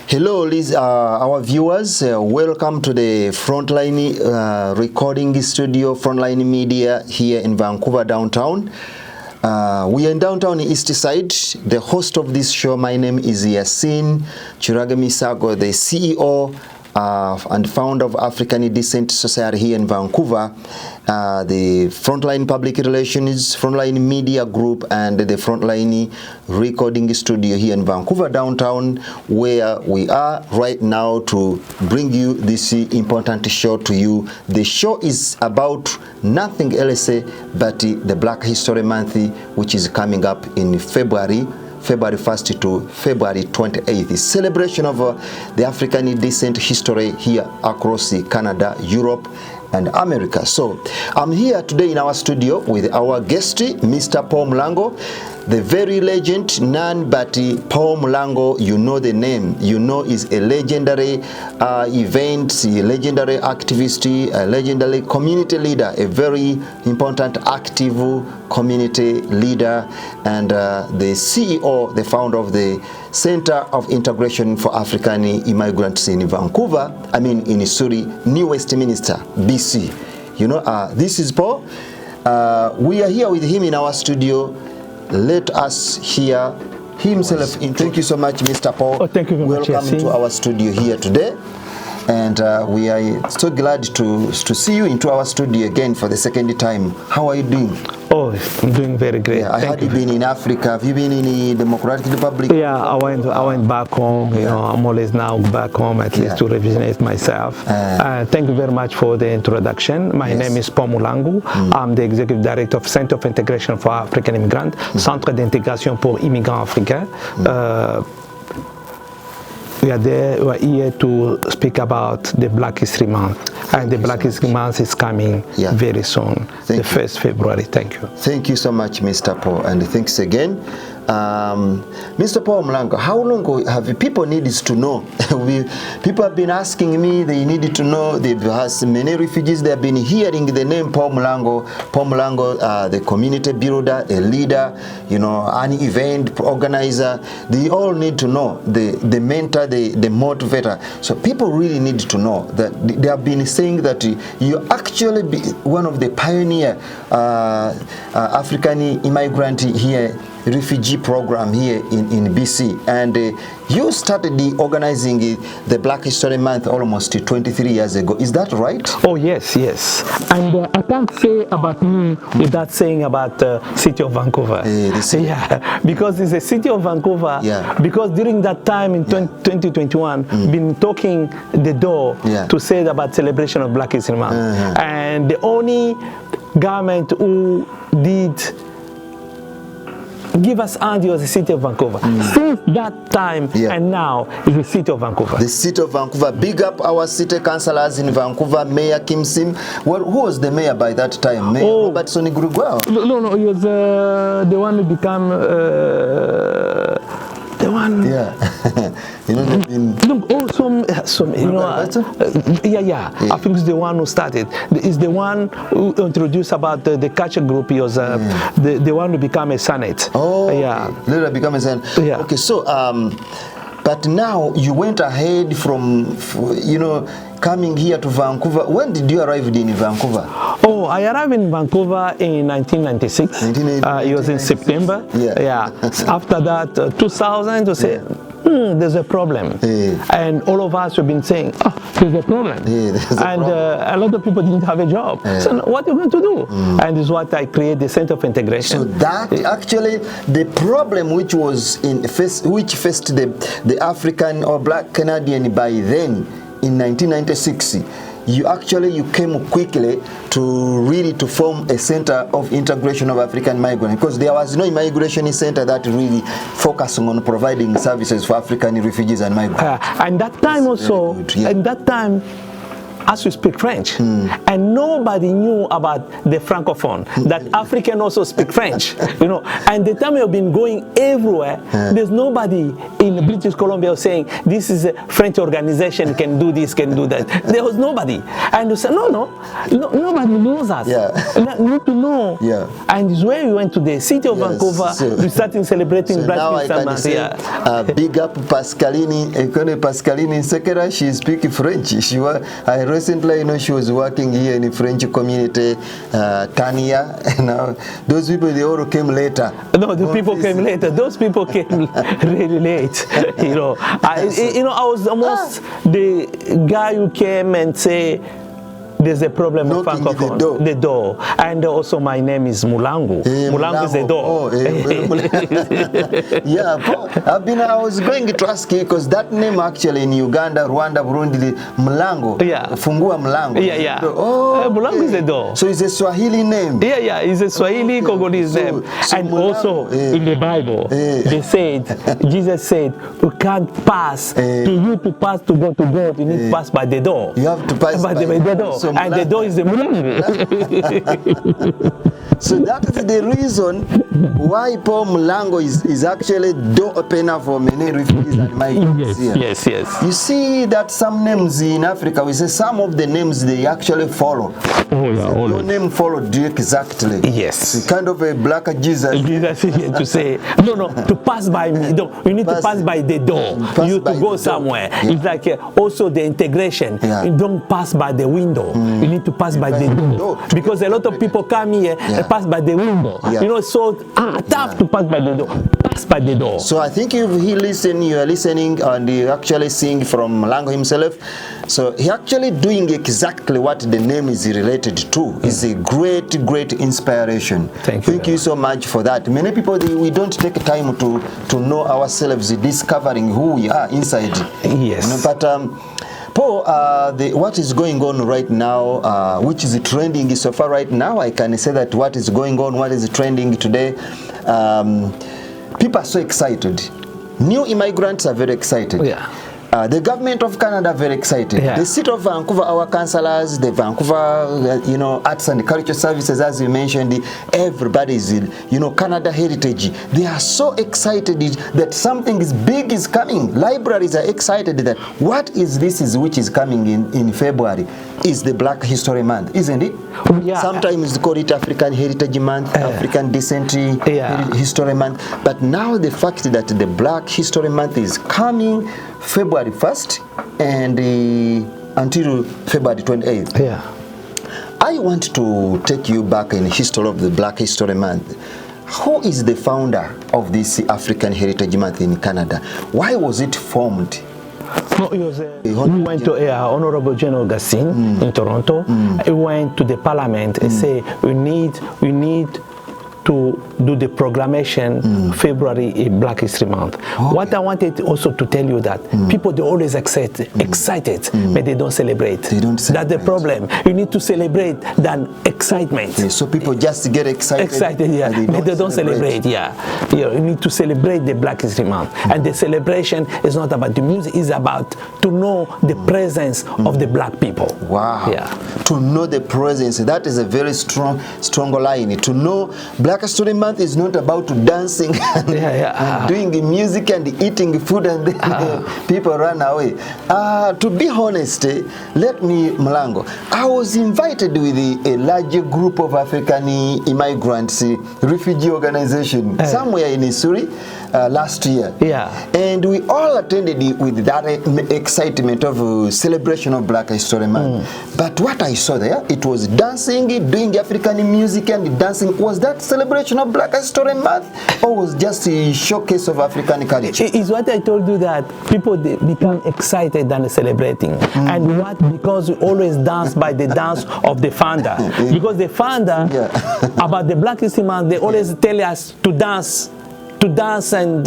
Hello, our viewers. Welcome to the Frontline recording studio, Frontline Media here in Vancouver downtown. We are in downtown East Side. The host of this show, my name is Yasin Chiragamisago, the CEO and founder of African Descent Society here in Vancouver, the Frontline Public Relations, Frontline Media Group, and the Frontline Recording Studio here in Vancouver downtown, where we are right now to bring you this important show to you. The show is about nothing else but the Black History Month, which is coming up in February 1st to February 28th. The celebration of the African descent history here across Canada, Europe, and America. So I'm here today in our studio with our guest, Mr. Paul Mulango, the very legend, none but Paul Mulango. You know the name. You know is a legendary event, a legendary activist, a legendary community leader, a very important active community leader, and the CEO, the founder of the Center of Integration for African Immigrants in Vancouver, New Westminster, BC. You know, this is Paul. We are here with him in our studio. Let us hear himself. Thank you so much, Mr. Paul. Oh, thank you very much. Welcome to our studio here today. And we are so glad to see you into our studio again for the second time. How are you doing? Oh, I'm doing very great. Yeah, I heard you've been in Africa. Have you been in the Democratic Republic? Yeah, I went back home. You know, I'm always now back home at least to revisit myself. Thank you very much for the introduction. My name is Paul Mulango. I'm the Executive Director of Center of Integration for African Immigrants, Centre d'Intégration pour Immigrants Africains. We are here to speak about the Black History Month. And the Black History Month is coming very soon, the 1st February. Thank you. Thank you so much, Mr. Paul, and thanks again. Mr. Paul Mulango, how long have people needed to know? People have been asking me, they needed to know. They've had many refugees, they have been hearing the name Paul Mulango. Paul Mulango, the community builder, a leader, you know, an event organizer. They all need to know, the mentor, the motivator. So people really need to know that they have been saying that you actually be one of the pioneer African immigrant here, refugee program here in BC, and you started organizing the Black History Month almost 23 years ago. Is that right? Oh yes, yes. And I can't say about me without saying about city of Vancouver. Yeah, because it's a city of Vancouver. Yeah. Because during that time in 2021, been talking the door to say about celebration of Black History Month, and the only government who did give us hand was the city of Vancouver. Since that time and now is the city of Vancouver. The city of Vancouver. Big up our city councillors in Vancouver, Mayor Kim Sim. Well, who was the mayor by that time? Mayor Robertson Grugwao? No, he was the one who became the one. Yeah. You know, I think it's the one who started. It's the one who introduced about the culture group. He was the one who became a Senate. Oh, later became a Senate. Yeah. Okay, so but now you went ahead from, you know, coming here to Vancouver. When did you arrive in Vancouver? Oh, I arrived in Vancouver in 1996. It was in September. Yeah. After that, 2000, to say, there's a problem. And all of us have been saying, there's a problem. And a lot of people didn't have a job. So what are you going to do? And this is what I created the Center of Integration. So that actually, the problem which was which faced the African or Black Canadian by then, in 1996, you came quickly to form a center of integration of African migrants, because there was no immigration center that really focused on providing services for African refugees and migrants. And that time also, and that time, us to speak French. And nobody knew about the Francophone, that African also speak French, you know. And the time we have been going everywhere, there's nobody in British Columbia saying, this is a French organization, can do this, can do that. There was nobody. And we said, nobody knows us. You need to know. And it's where we went to the city of Vancouver, we started celebrating Black History Month. Big up Pascaline, Pascaline Sekera, she speaks French. I recently know she was working here in the French community, Tania, and those people, they all came later. No, the people came later. Those people came really late. You know, I was almost the guy who came and say, there's a problem with Francophone, the door. And also my name is Mulangu. Mulangu is the door. I was going to ask you, because that name actually in Uganda, Rwanda, Burundi, Mulangu. Fungua Mulangu. Mulangu is the door. So it's a Swahili name. It's a Swahili Congolese name. And Mulangu, also in the Bible, they said, Jesus said, you can't pass, to you to pass to go to God, you need to pass by the door. You have to pass by the door. So and the door is the Mulangu. So that is the reason why Paul Mulango is actually door opener for many refugees and migrants here. Yes. You see that some names in Africa, we say some of the names they actually follow. Your name followed exactly. Yes. It's kind of a black Jesus. Jesus to say, to pass by me. You need to pass by the door. You to go somewhere. It's like also the integration. You don't pass by the window. You need to pass by the door. Because a lot of people come here and pass by the window. You know, so tough to pass by the door. Pass by the door. So I think you are listening, and you actually seeing from Mulango himself. So he actually doing exactly what the name is related to. It's a great inspiration. Thank you so much for that. Many people, we don't take time to know ourselves, discovering who we are inside. Yes. You know, but Paul, what is going on right now, which is trending so far right now, I can say that what is going on, what is trending today, people are so excited. New immigrants are very excited. The government of Canada are very excited. The city of Vancouver, our councillors, the Vancouver, Arts and Culture Services, as you mentioned, everybody is, Canada Heritage. They are so excited that something big is coming. Libraries are excited that what is this which is coming in February is the Black History Month, isn't it? Sometimes they call it African Heritage Month, African Descent History Month. But now the fact that the Black History Month is coming February 1st and until February 28th. I want to take you back in the history of the Black History Month. Who is the founder of this African Heritage Month in Canada? Why was it formed? We went to Honorable General Yasin in Toronto. He went to the Parliament and say we need to do the proclamation February Black History Month. What I wanted also to tell you that people, they always excited, but they don't celebrate. That's the problem. You need to celebrate than excitement. So people just get excited, but they don't celebrate. You need to celebrate the Black History Month. And the celebration is not about the music, it's about to know the presence of the black people. To know the presence, that is a very strong line. To know Black History Month is not about dancing and doing music and eating food and then people run away. To be honest, let me, Mulango, I was invited with a large group of African immigrants, refugee organization, somewhere in Missouri last year. And we all attended with that excitement of celebration of Black History Month. But what I saw there, it was dancing, doing African music and dancing. Was that celebration of Black History Month, or was just a showcase of African culture? It's what I told you, that people, they become excited than celebrating. And what? Because we always dance by the dance of the founder. Because the founder, about the Black History Month, they always tell us to dance and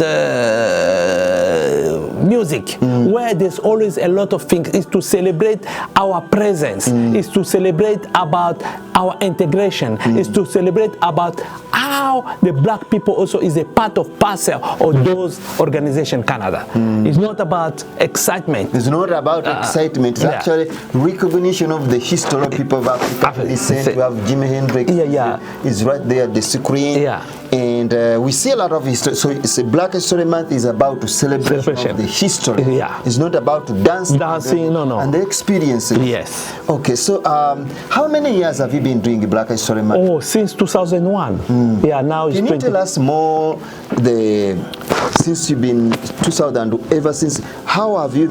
music, where there's always a lot of things, is to celebrate our presence, is to celebrate about our integration, is to celebrate about how the black people also is a part of parcel of those organization Canada. It's not about excitement. It's not about excitement. It's actually recognition of the history of people of African descent. We have Jimi Hendrix. Is right there, the screen. And we see a lot of history. So it's a Black History Month is about to celebrate the history. It's not about to dancing, no. And the experiences. Yes. Okay, so how many years have you been doing the Black History Month? Oh, since 2001. Yeah, now it's 20. Can you tell us more since you've been 2000 ever since? How have you